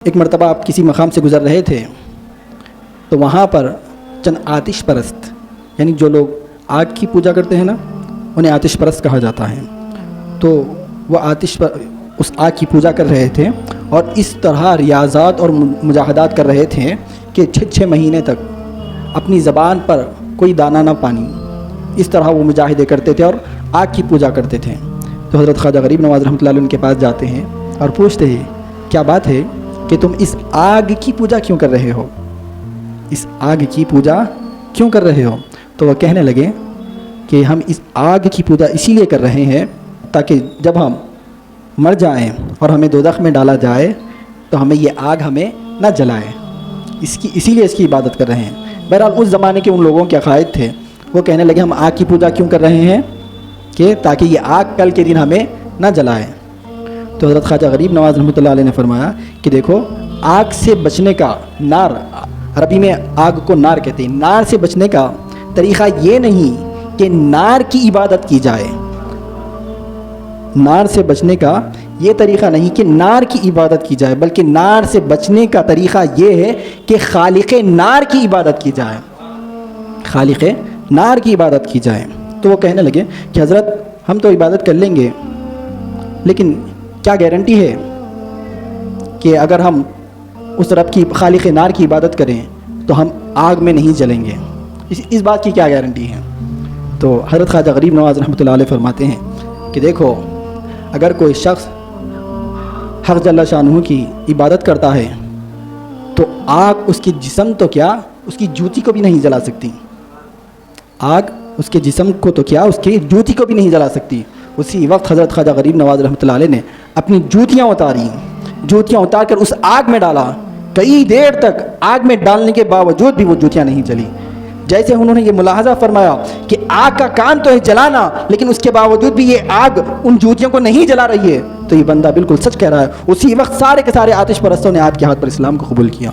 ایک مرتبہ آپ کسی مقام سے گزر رہے تھے تو وہاں پر چند آتش پرست، یعنی جو لوگ آگ کی پوجا کرتے ہیں نا، انہیں آتش پرست کہا جاتا ہے. تو وہ اس آگ کی پوجا کر رہے تھے اور اس طرح ریاضات اور مجاہدات کر رہے تھے کہ 6 مہینے تک اپنی زبان پر کوئی دانہ نہ پانی. اس طرح وہ مجاہدے کرتے تھے اور آگ کی پوجا کرتے تھے. تو حضرت خواجہ غریب نواز رحمۃ اللہ علیہ ان کے پاس جاتے ہیں اور پوچھتے ہیں کیا بات ہے کہ تم اس آگ کی پوجا کیوں کر رہے ہو، اس آگ کی پوجا کیوں کر رہے ہو؟ تو وہ کہنے لگے کہ ہم اس آگ کی پوجا اسی لیے کر رہے ہیں تاکہ جب ہم مر جائیں اور ہمیں دوزخ میں ڈالا جائے تو ہمیں یہ آگ ہمیں نہ جلائے، اسی لیے اس کی عبادت کر رہے ہیں. بہرحال اس زمانے کے ان لوگوں کے عقائد تھے. وہ کہنے لگے ہم آگ کی پوجا کیوں کر رہے ہیں کہ تاکہ یہ آگ کل کے دن ہمیں نہ جلائے. تو حضرت خواجہ غریب نواز رحمۃ اللہ علیہ نے فرمایا کہ دیکھو، آگ سے بچنے کا، نار عربی میں آگ کو نار کہتے ہیں، نار سے بچنے کا طریقہ یہ نہیں کہ نار کی عبادت کی جائے. نار سے بچنے کا یہ طریقہ نہیں کہ نار کی عبادت کی جائے، بلکہ نار سے بچنے کا طریقہ یہ ہے کہ خالق نار کی عبادت کی جائے، خالق نار کی عبادت کی جائے. تو وہ کہنے لگے کہ حضرت ہم تو عبادت کر لیں گے، لیکن کیا گارنٹی ہے کہ اگر ہم اس رب کی، خالق نار کی عبادت کریں تو ہم آگ میں نہیں جلیں گے؟ اس بات کی کیا گارنٹی ہے؟ تو حضرت خواجہ غریب نواز رحمۃ اللہ علیہ فرماتے ہیں کہ دیکھو، اگر کوئی شخص حق جل شانہ کی عبادت کرتا ہے تو آگ اس کی جسم تو کیا، اس کی جوتی کو بھی نہیں جلا سکتی. آگ اس کے جسم کو تو کیا، اس کی جوتی کو بھی نہیں جلا سکتی. اسی وقت حضرت خواجہ غریب نواز رحمۃ اللہ علیہ نے اپنی جوتیاں اتار کر اس آگ میں ڈالا. کئی دیر تک آگ میں ڈالنے کے باوجود بھی وہ جوتیاں نہیں جلی. جیسے انہوں نے یہ ملاحظہ فرمایا کہ آگ کا کام تو ہے جلانا، لیکن اس کے باوجود بھی یہ آگ ان جوتیوں کو نہیں جلا رہی ہے، تو یہ بندہ بالکل سچ کہہ رہا ہے. اسی وقت سارے کے سارے آتش پرستوں نے آپ کے ہاتھ پر اسلام کو قبول کیا.